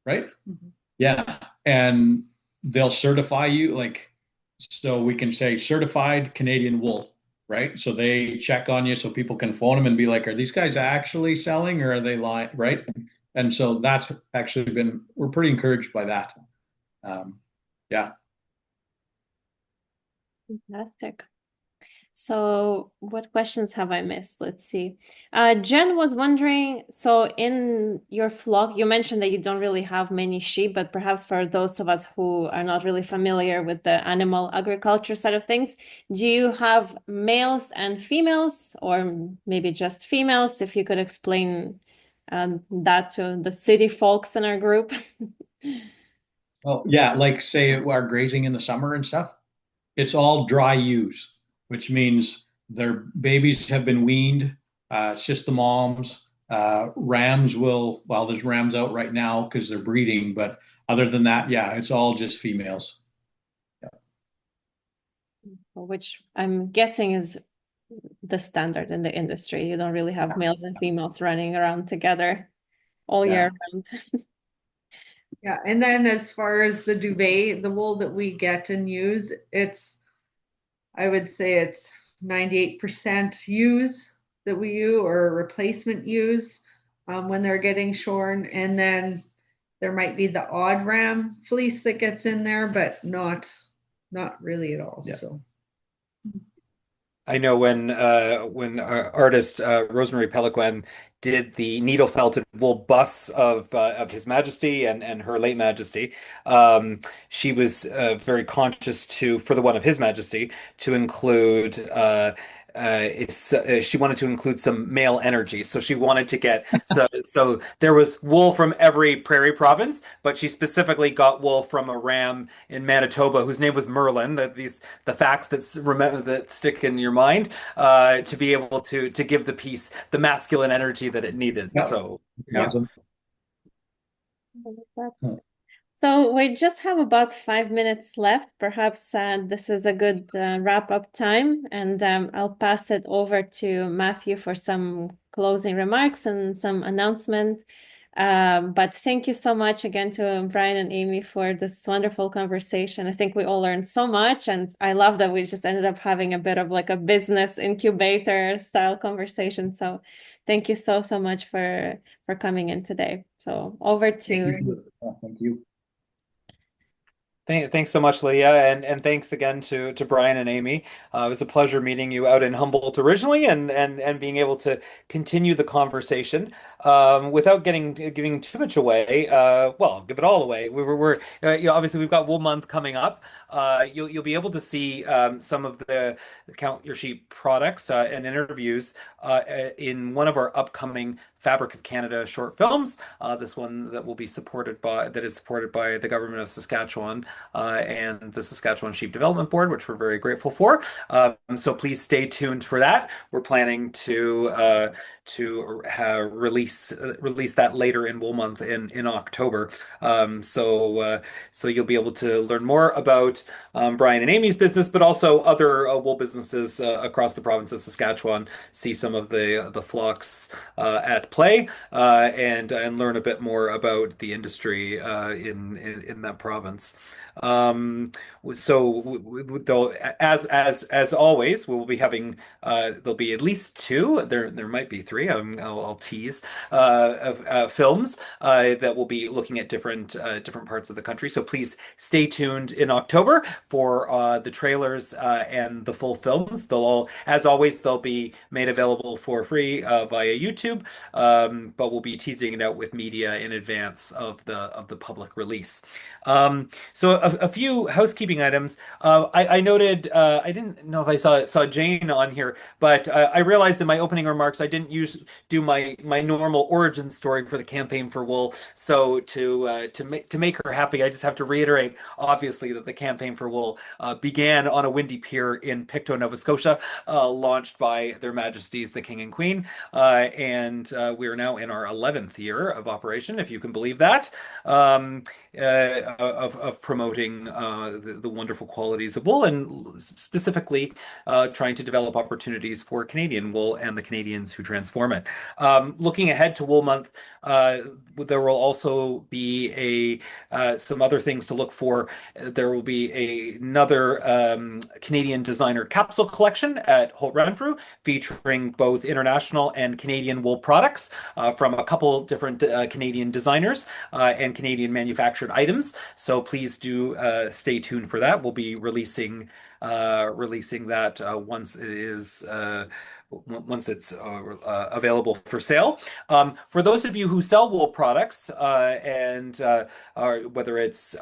right? Mm-hmm. Yeah. And they'll certify you, like, so we can say certified Canadian wool, right? So they check on you so people can phone them and be like, are these guys actually selling or are they lying, right? And so that's actually we're pretty encouraged by that. Yeah. Fantastic. So what questions have I missed? Let's see. Jen was wondering, so in your flock, you mentioned that you don't really have many sheep, but perhaps for those of us who are not really familiar with the animal agriculture side of things, do you have males and females, or maybe just females? If you could explain that to the city folks in our group. Oh, yeah, like say our grazing in the summer and stuff. It's all dry ewes, which means their babies have been weaned. It's just the moms. Rams will, well, there's rams out right now because they're breeding, but other than that, yeah, it's all just females. Which I'm guessing is the standard in the industry. You don't really have males and females running around together all Yeah. year round. Yeah, and then as far as the duvet, the wool that we get and use, I would say it's 98% ewes that we use or replacement ewes when they're getting shorn. And then there might be the odd ram fleece that gets in there, but not really at all. Yeah. So I know when artist Rosemary Peliquin did the needle felted wool busts of His Majesty and Her Late Majesty, she was very conscious to for the one of His Majesty to include she wanted to include some male energy. So she wanted to get so there was wool from every prairie province, but she specifically got wool from a ram in Manitoba whose name was Merlin. The facts that stick in your mind to be able to give the piece the masculine energy that it needed. Yeah. So yeah. Awesome. So we just have about 5 minutes left. Perhaps this is a good wrap-up time, and I'll pass it over to Matthew for some closing remarks and some announcement. But thank you so much again to Brian and Aimee for this wonderful conversation. I think we all learned so much, and I love that we just ended up having a bit of like a business incubator style conversation. So thank you so much for coming in today. So over to Thank you. Thanks so much, Leah, and thanks again to Brian and Aimee. It was a pleasure meeting you out in Humboldt originally, and being able to continue the conversation without giving too much away. Well, I'll give it all away. We're obviously we've got Wool Month coming up. You'll be able to see some of the Count Your Sheep products and interviews in one of our upcoming Fabric of Canada short films. This one that is supported by the government of Saskatchewan and the Saskatchewan Sheep Development Board, which we're very grateful for. So please stay tuned for that. We're planning to release that later in Wool Month in October. So you'll be able to learn more about Brian and Aimee's business, but also other wool businesses across the province of Saskatchewan. See some of the flocks at play and learn a bit more about the industry in that province. Though as always, we will be having there'll be at least two. There might be three. I'll tease of films that will be looking at different parts of the country. So please stay tuned in October for the trailers and the full films. As always, they'll be made available for free via YouTube, but we'll be teasing it out with media in advance of the public release. So a few housekeeping items. I noted I didn't know if I saw Jane on here, but I realized in my opening remarks I didn't do my normal origin story for the Campaign for Wool. So to make her happy, I just have to reiterate, obviously, that the Campaign for Wool began on a windy pier in Pictou, Nova Scotia, launched by Their Majesties the King and Queen, and we are now in our 11th year of operation, if you can believe that. Of promoting the wonderful qualities of wool and specifically trying to develop opportunities for Canadian wool and the Canadians who transform it. Looking ahead to Wool Month, there will also be some other things to look for. There will be another Canadian designer capsule collection at Holt Renfrew featuring both international and Canadian wool products from a couple different Canadian designers and Canadian manufactured items. So please do stay tuned for that. We'll be releasing releasing that once it's available for sale. For those of you who sell wool products, and whether it's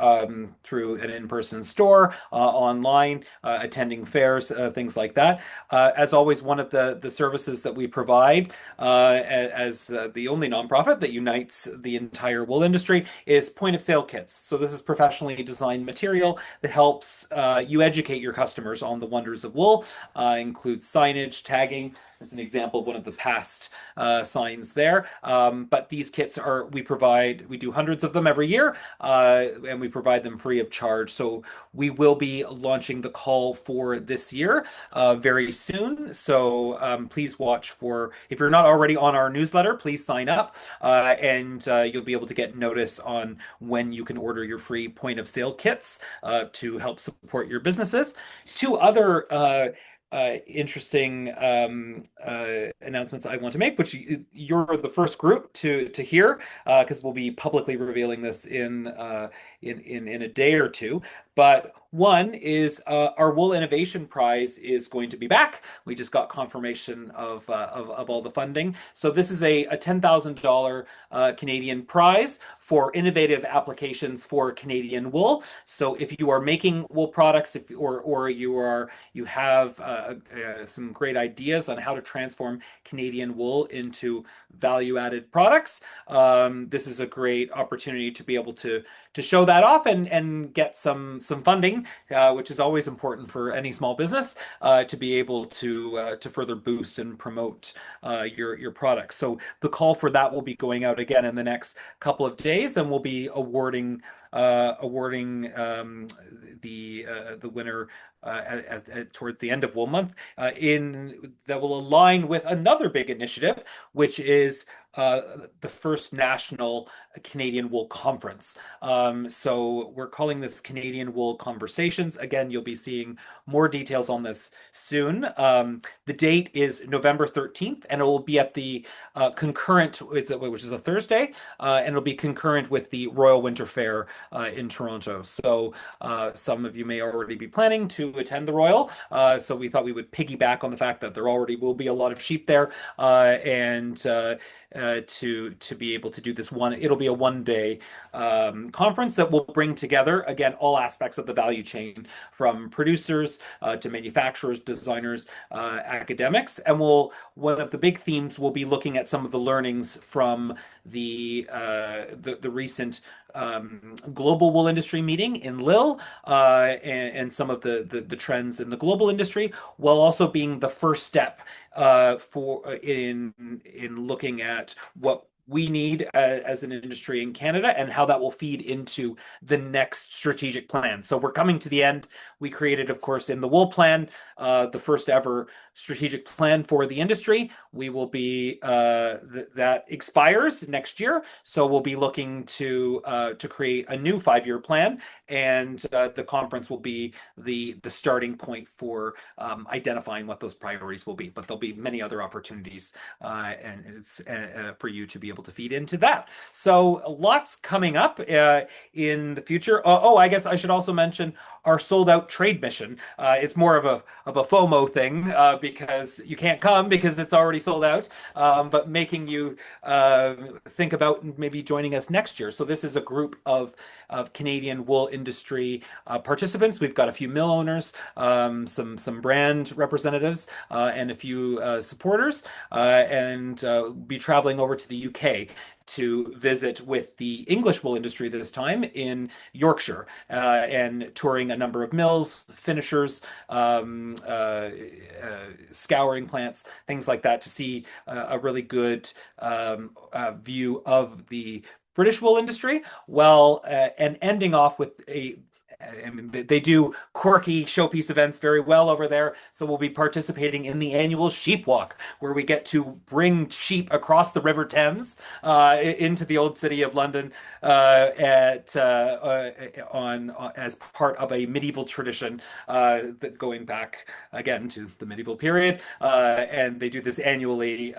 through an in-person store, online, attending fairs, things like that, as always, one of the services that we provide as the only nonprofit that unites the entire wool industry is point of sale kits. So this is professionally designed material that helps you educate your customers on the wonders of wool, includes signage, tagging. There's an example of one of the past signs there. But these kits we do hundreds of them every year, and we provide them free of charge. So we will be launching the call for this year very soon. So please watch if you're not already on our newsletter, please sign up, and you'll be able to get notice on when you can order your free point of sale kits to help support your businesses. Two other interesting announcements I want to make, which you're the first group to hear, because we'll be publicly revealing this in a day or two. But one is our Wool Innovation Prize is going to be back. We just got confirmation of all the funding. So this is a $10,000 Canadian prize for innovative applications for Canadian wool. So if you are making wool products, or you have some great ideas on how to transform Canadian wool into value-added products, this is a great opportunity to be able to show that off and get some funding, which is always important for any small business, to be able to further boost and promote your products. So the call for that will be going out again in the next couple of days, and we'll be awarding the winner towards the end of Wool Month, that will align with another big initiative, which is the first national Canadian Wool Conference. So we're calling this Canadian Wool Conversations. Again, you'll be seeing more details on this soon. The date is November 13th, and it will be at the concurrent, which is a Thursday, and it'll be concurrent with the Royal Winter Fair in Toronto. So some of you may already be planning to attend the Royal. So we thought we would piggyback on the fact that there already will be a lot of sheep there, and to be able to do this it'll be a one-day conference that will bring together, again, all aspects of the value chain, from producers to manufacturers, designers, academics. And one of the big themes will be looking at some of the learnings from the recent global wool industry meeting in Lille, and some of the trends in the global industry, while also being the first step in looking at what we need as an industry in Canada, and how that will feed into the next strategic plan. So we're coming to the end. We created, of course, in the Wool Plan, the first ever strategic plan for the industry. We will be that expires next year, so we'll be looking to create a new 5-year plan, and the conference will be the starting point for identifying what those priorities will be. But there'll be many other opportunities, and it's for you to be able to feed into that. So lots coming up in the future. I guess I should also mention our sold out trade mission. It's more of a FOMO thing, because you can't come because it's already sold out, but making you think about maybe joining us next year. So this is a group of Canadian wool industry participants. We've got a few mill owners, some brand representatives, and a few supporters, and be traveling over to the UK to visit with the English wool industry this time in Yorkshire, and touring a number of mills, finishers, scouring plants, things like that, to see a really good view of the British wool industry. Well, and ending off with I mean, they do quirky showpiece events very well over there. So we'll be participating in the annual Sheep Walk, where we get to bring sheep across the River Thames into the old city of London, as part of a medieval tradition, that going back again to the medieval period. And they do this annually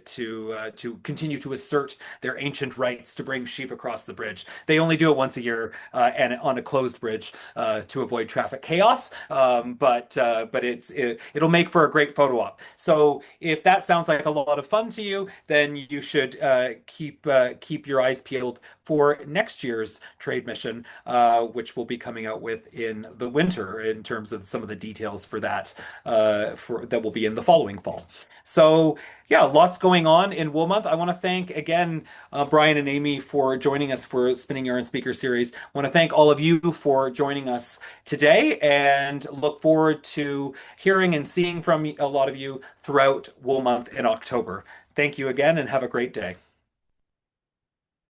to continue to assert their ancient rights to bring sheep across the bridge. They only do it once a year, and on a closed bridge. signage to avoid traffic chaos. But it'll make for a great photo op. So if that sounds like a lot of fun to you, then you should keep your eyes peeled for next year's trade mission, which we'll be coming out with in the winter in terms of some of the details for that that will be in the following fall. So yeah, lots going on in Wool Month. I want to thank again Brian and Aimee for joining us for Spinning Yarn Speaker Series. I want to thank all of you for joining us today and look forward to hearing and seeing from a lot of you throughout Wool Month in October. Thank you again and have a great day.